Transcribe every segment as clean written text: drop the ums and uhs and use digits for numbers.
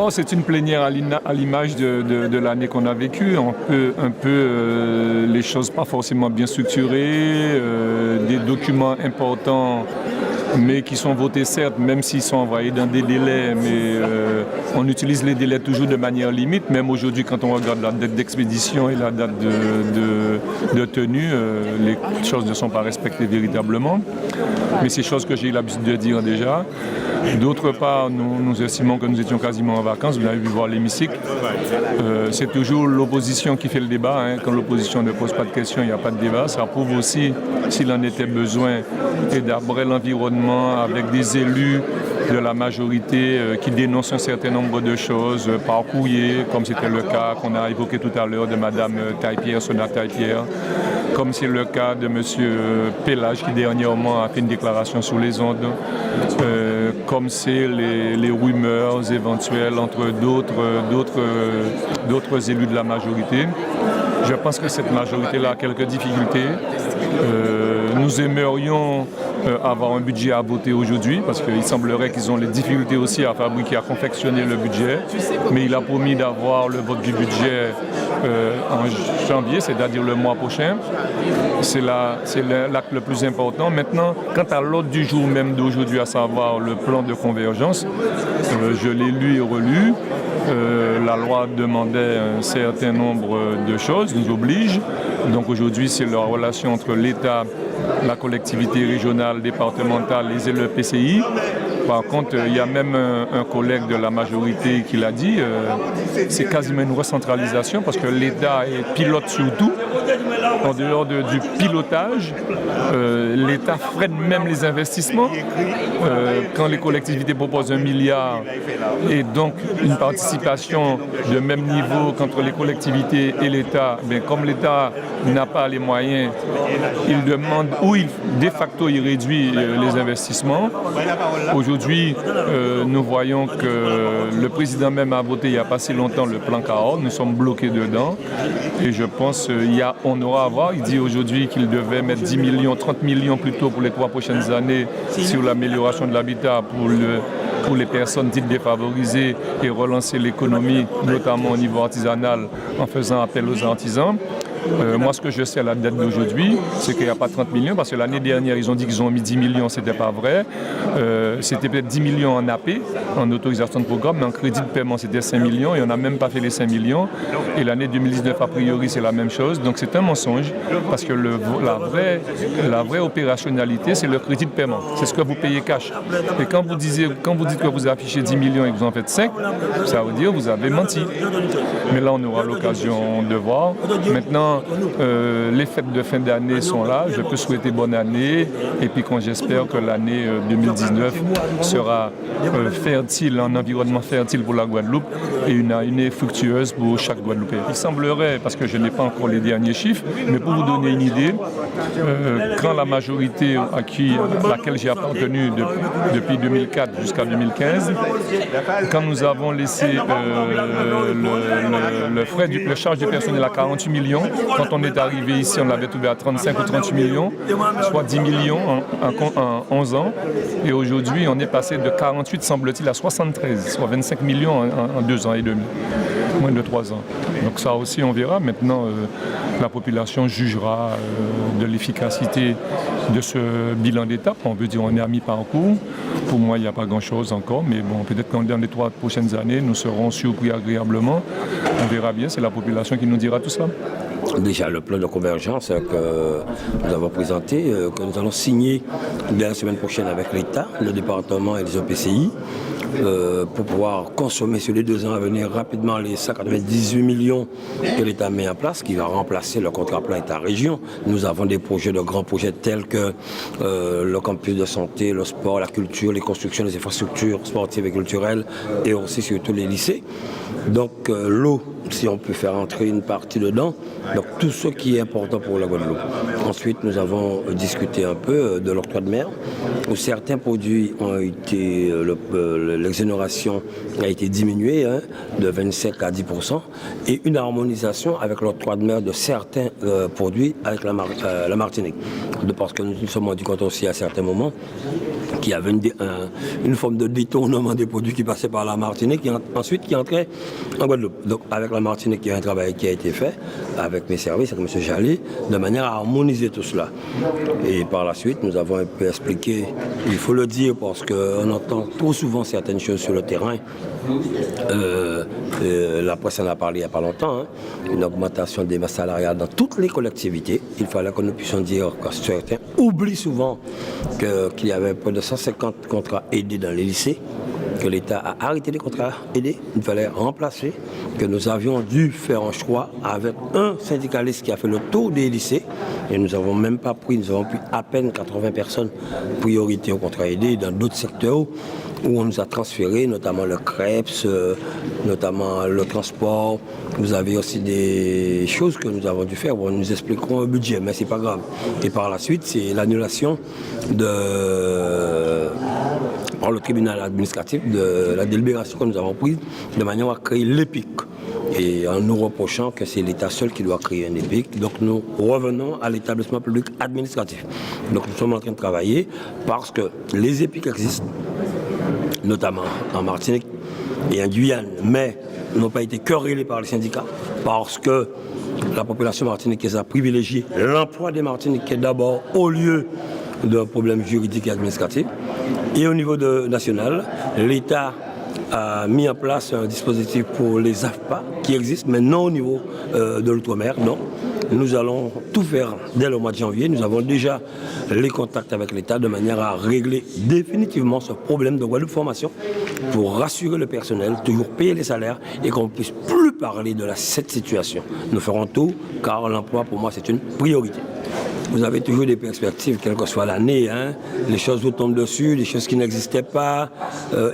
Non, c'est une plénière à l'image de l'année qu'on a vécue. Un peu les choses pas forcément bien structurées, des documents importants mais qui sont votés certes, même s'ils sont envoyés dans des délais, mais on utilise les délais toujours de manière limite. Même aujourd'hui, quand on regarde la date d'expédition et la date de tenue, les choses ne sont pas respectées véritablement. Mais c'est chose que j'ai eu l'habitude de dire déjà. D'autre part, nous estimons que nous étions quasiment en vacances. Vous avez vu voir l'hémicycle. C'est toujours l'opposition qui fait le débat. Hein. Quand l'opposition ne pose pas de questions, il n'y a pas de débat. Ça prouve aussi, s'il en était besoin, et d'aborder l'environnement avec des élus de la majorité qui dénoncent un certain nombre de choses par courrier, comme c'était le cas qu'on a évoqué tout à l'heure de Mme Taille-Pierre, Sona Taille-Pierre, comme c'est le cas de M. Pélage qui dernièrement a fait une déclaration sur les ondes, comme c'est les rumeurs éventuelles entre d'autres élus de la majorité. Je pense que cette majorité-là a quelques difficultés. Nous aimerions avoir un budget à voter aujourd'hui parce qu'il semblerait qu'ils ont les difficultés aussi à fabriquer, à confectionner le budget. Mais il a promis d'avoir le vote du budget en janvier, c'est-à-dire le mois prochain. C'est l'acte le plus important. Maintenant, quant à l'ordre du jour même d'aujourd'hui, à savoir le plan de convergence, je l'ai lu et relu. La loi demandait un certain nombre de choses, nous oblige. Donc aujourd'hui, c'est la relation entre l'État, la collectivité régionale, départementale et le PCI. Par contre, il y a même un collègue de la majorité qui l'a dit, c'est quasiment une recentralisation parce que l'État est pilote sur tout. En dehors du pilotage, l'État freine même les investissements. Quand les collectivités proposent 1 milliard et donc une participation de même niveau qu'entre les collectivités et l'État, comme l'État n'a pas les moyens, il demande ou de facto il réduit les investissements. Aujourd'hui, nous voyons que le président même a voté il n'y a pas si longtemps le plan Cahors. Nous sommes bloqués dedans et je pense qu'on aura à voir. Il dit aujourd'hui qu'il devait mettre 10 millions, 30 millions plutôt pour les 3 prochaines années sur l'amélioration de l'habitat pour les personnes dites défavorisées et relancer l'économie, notamment au niveau artisanal, en faisant appel aux artisans. Moi, ce que je sais à la date d'aujourd'hui, c'est qu'il n'y a pas 30 millions, parce que l'année dernière, ils ont dit qu'ils ont mis 10 millions, ce n'était pas vrai. C'était peut-être 10 millions en AP, en autorisation de programme, mais en crédit de paiement, c'était 5 millions, et on n'a même pas fait les 5 millions. Et l'année 2019, a priori, c'est la même chose. Donc c'est un mensonge, parce que la vraie opérationnalité, c'est le crédit de paiement. C'est ce que vous payez cash. Et quand vous dites que vous affichez 10 millions et que vous en faites 5, ça veut dire que vous avez menti. Mais là, on aura l'occasion de voir. Maintenant, les fêtes de fin d'année sont là. Je peux souhaiter bonne année et puis quand j'espère que l'année 2019 sera fertile, un environnement fertile pour la Guadeloupe et une année fructueuse pour chaque Guadeloupéen. Il semblerait, parce que je n'ai pas encore les derniers chiffres, mais pour vous donner une idée, quand la majorité à laquelle j'ai appartenu depuis 2004 jusqu'à 2015, quand nous avons laissé le charge du personnel à 48 millions, quand on est arrivé ici, on l'avait trouvé à 35 ou 38 millions, soit 10 millions en 11 ans. Et aujourd'hui, on est passé de 48, semble-t-il, à 73, soit 25 millions en 2 ans et demi, moins de 3 ans. Donc ça aussi, on verra. Maintenant, la population jugera de l'efficacité de ce bilan d'étape. On veut dire on est à mi-parcours. Pour moi, il n'y a pas grand-chose encore, mais bon, peut-être que dans les 3 prochaines années, nous serons surpris agréablement. On verra bien, c'est la population qui nous dira tout cela. Déjà, le plan de convergence que nous avons présenté, que nous allons signer la semaine prochaine avec l'État, le département et les OPCI, pour pouvoir consommer sur les 2 ans à venir rapidement les 198 millions que l'État met en place, qui va remplacer le contrat plan État-région. Nous avons des projets, de grands projets tels que le campus de santé, le sport, la culture, les constructions des infrastructures sportives et culturelles, et aussi surtout les lycées. Donc l'eau, si on peut faire entrer une partie dedans. Donc tout ce qui est important pour la Guadeloupe. Ensuite, nous avons discuté un peu de l'octroi de mer, où certains produits ont été, l'exonération a été diminuée de 25 à 10%, et une harmonisation avec l'octroi de mer de certains produits avec la Martinique. Parce que nous nous sommes rendus compte aussi à certains moments qu'il y avait une forme de détournement des produits qui passaient par la Martinique et ensuite qui entraient en Guadeloupe. Donc avec la Martinique, il y a un travail qui a été fait avec mes services, avec M. Jallet, de manière à harmoniser tout cela. Et par la suite, nous avons un peu expliqué, il faut le dire parce qu'on entend trop souvent certaines choses sur le terrain. La presse en a parlé il n'y a pas longtemps, une augmentation des masses salariales dans toutes les collectivités. Il fallait que nous puissions dire que certains oublient souvent qu'il y avait près de 150 contrats aidés dans les lycées, que l'État a arrêté les contrats aidés, il fallait remplacer, que nous avions dû faire un choix avec un syndicaliste qui a fait le tour des lycées, et nous avons pris à peine 80 personnes priorité au contrat aidé dans d'autres secteurs où on nous a transféré, notamment le CREPS, notamment le transport. Vous avez aussi des choses que nous avons dû faire. Bon, nous expliquerons le budget, mais c'est pas grave. Et par la suite, c'est l'annulation par le tribunal administratif de la délibération que nous avons prise de manière à créer l'EPIC. Et en nous reprochant que c'est l'État seul qui doit créer un EPIC. Donc nous revenons à l'établissement public administratif. Donc nous sommes en train de travailler parce que les EPIC existent, notamment en Martinique et en Guyane, mais n'ont pas été querellés par les syndicats parce que la population martiniquaise a privilégié l'emploi des Martiniquais d'abord au lieu de problèmes juridiques et administratifs. Et au niveau national, l'État a mis en place un dispositif pour les AFPA qui existe, mais non au niveau de l'outre-mer, non. Nous allons tout faire dès le mois de janvier. Nous avons déjà les contacts avec l'État de manière à régler définitivement ce problème de Guadeloupe Formation pour rassurer le personnel, toujours payer les salaires et qu'on ne puisse plus parler de cette situation. Nous ferons tout car l'emploi pour moi c'est une priorité. Vous avez toujours des perspectives, quelle que soit l'année. Les choses vous tombent dessus, des choses qui n'existaient pas.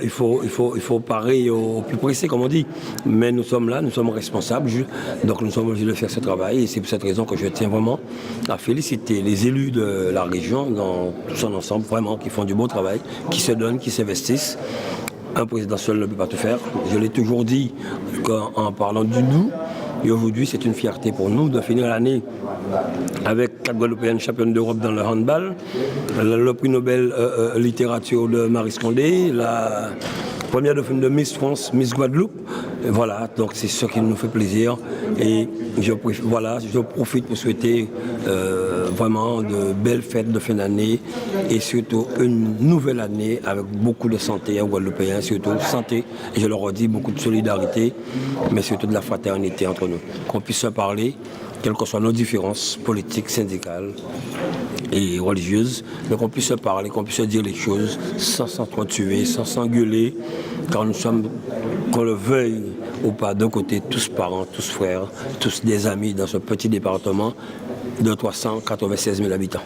Il faut parer au plus pressé, comme on dit. Mais nous sommes là, nous sommes responsables. Donc nous sommes obligés de faire ce travail. Et c'est pour cette raison que je tiens vraiment à féliciter les élus de la région, dans tout son ensemble, vraiment, qui font du beau travail, qui se donnent, qui s'investissent. Un président seul ne peut pas tout faire. Je l'ai toujours dit en parlant du nous. Et aujourd'hui, c'est une fierté pour nous de finir l'année avec 4 Guadeloupéennes championnes d'Europe dans le handball, le prix Nobel littérature de Marie Scondé, la première dauphine de Miss France, Miss Guadeloupe. Et voilà, donc c'est ce qui nous fait plaisir. Et je profite pour souhaiter vraiment de belles fêtes de fin d'année et surtout une nouvelle année avec beaucoup de santé aux Guadeloupéens, surtout santé, et je leur redis beaucoup de solidarité, mais surtout de la fraternité entre nous. Qu'on puisse se parler, quelles que soient nos différences politiques, syndicales et religieuses, mais qu'on puisse se parler, qu'on puisse se dire les choses sans s'entretuer, sans s'engueuler, car nous sommes, qu'on le veuille ou pas, d'un côté, tous parents, tous frères, tous des amis dans ce petit département de 396 000 habitants.